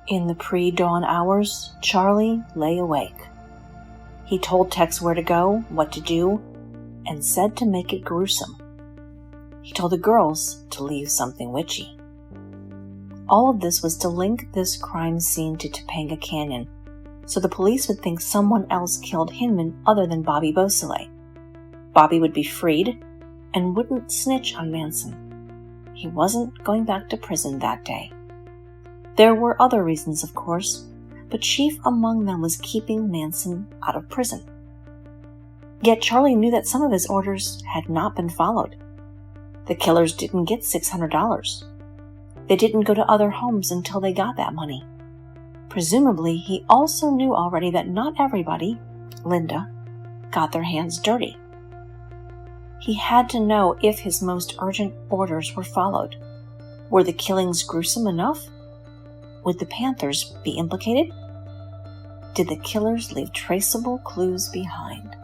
In the pre-dawn hours, Charlie lay awake. He told Tex where to go, what to do, and said to make it gruesome. He told the girls to leave something witchy. All of this was to link this crime scene to Topanga Canyon, so the police would think someone else killed Hinman other than Bobby Beausoleil. Bobby would be freed and wouldn't snitch on Manson. He wasn't going back to prison that day. There were other reasons, of course, but chief among them was keeping Manson out of prison. Yet Charlie knew that some of his orders had not been followed. The killers didn't get $600. They didn't go to other homes until they got that money. Presumably, he also knew already that not everybody, Linda, got their hands dirty. He had to know if his most urgent orders were followed. Were the killings gruesome enough? Would the Panthers be implicated? Did the killers leave traceable clues behind?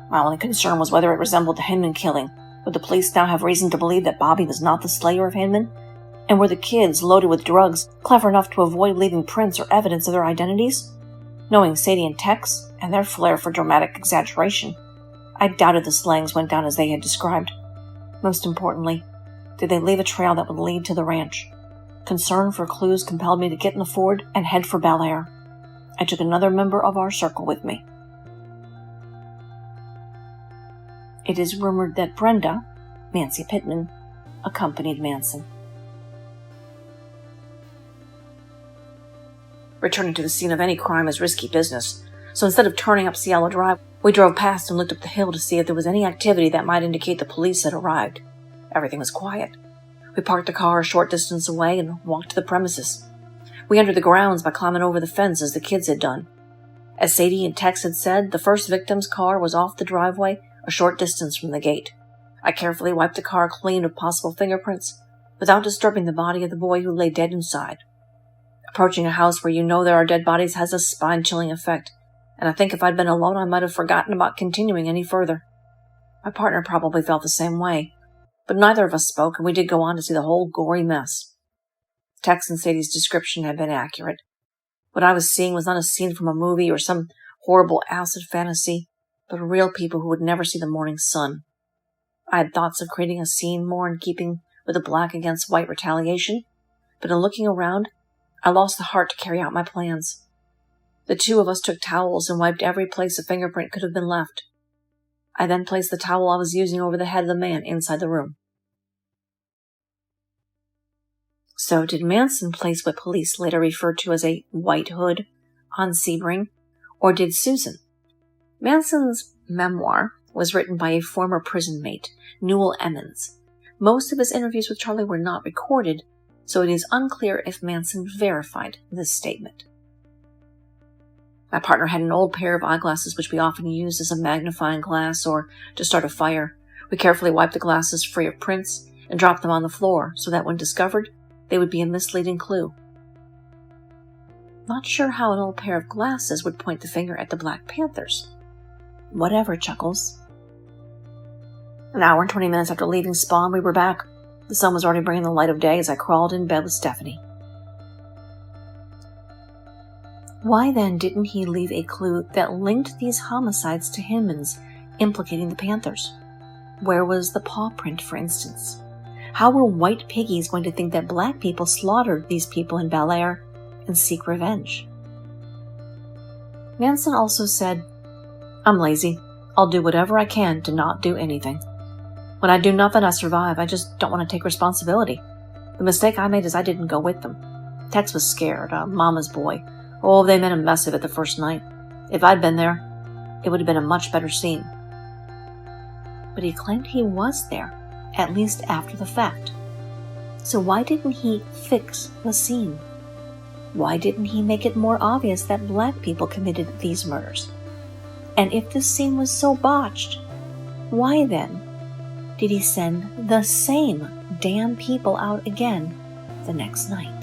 My only concern was whether it resembled the Hinman killing. Would the police now have reason to believe that Bobby was not the slayer of Hinman? And were the kids, loaded with drugs, clever enough to avoid leaving prints or evidence of their identities? Knowing Sadie and Tex, and their flair for dramatic exaggeration, I doubted the slayings went down as they had described. Most importantly, did they leave a trail that would lead to the ranch? Concern for clues compelled me to get in the Ford and head for Bel Air. I took another member of our circle with me. It is rumored that Brenda, Nancy Pittman, accompanied Manson. Returning to the scene of any crime is risky business, so instead of turning up Cielo Drive, we drove past and looked up the hill to see if there was any activity that might indicate the police had arrived. Everything was quiet. We parked the car a short distance away and walked to the premises. We entered the grounds by climbing over the fence as the kids had done. As Sadie and Tex had said, the first victim's car was off the driveway a short distance from the gate. I carefully wiped the car clean of possible fingerprints without disturbing the body of the boy who lay dead inside. Approaching a house where you know there are dead bodies has a spine-chilling effect, and I think if I'd been alone I might have forgotten about continuing any further. My partner probably felt the same way, but neither of us spoke, and we did go on to see the whole gory mess. Tex and Sadie's description had been accurate. What I was seeing was not a scene from a movie or some horrible acid fantasy, but real people who would never see the morning sun. I had thoughts of creating a scene more in keeping with a black against white retaliation, but in looking around, I lost the heart to carry out my plans. The two of us took towels and wiped every place a fingerprint could have been left. I then placed the towel I was using over the head of the man inside the room. So did Manson place what police later referred to as a white hood on Sebring, or did Susan? Manson's memoir was written by a former prison mate, Newell Emmons. Most of his interviews with Charlie were not recorded, so it is unclear if Manson verified this statement. My partner had an old pair of eyeglasses which we often used as a magnifying glass or to start a fire. We carefully wiped the glasses free of prints and dropped them on the floor so that when discovered, they would be a misleading clue. Not sure how an old pair of glasses would point the finger at the Black Panthers. Whatever, Chuckles. An hour and 20 minutes after leaving Spawn, we were back. The sun was already bringing the light of day as I crawled in bed with Stephanie. Why then didn't he leave a clue that linked these homicides to Hinman's, implicating the Panthers? Where was the paw print, for instance? How were white piggies going to think that black people slaughtered these people in Bel Air and seek revenge? Manson also said, "I'm lazy. I'll do whatever I can to not do anything. When I do nothing, I survive. I just don't want to take responsibility. The mistake I made is I didn't go with them. Tex was scared, a mama's boy. Oh, they made a mess of it the first night. If I'd been there, it would have been a much better scene." But he claimed he was there, at least after the fact. So why didn't he fix the scene? Why didn't he make it more obvious that black people committed these murders? And if this scene was so botched, why then did he send the same damn people out again the next night?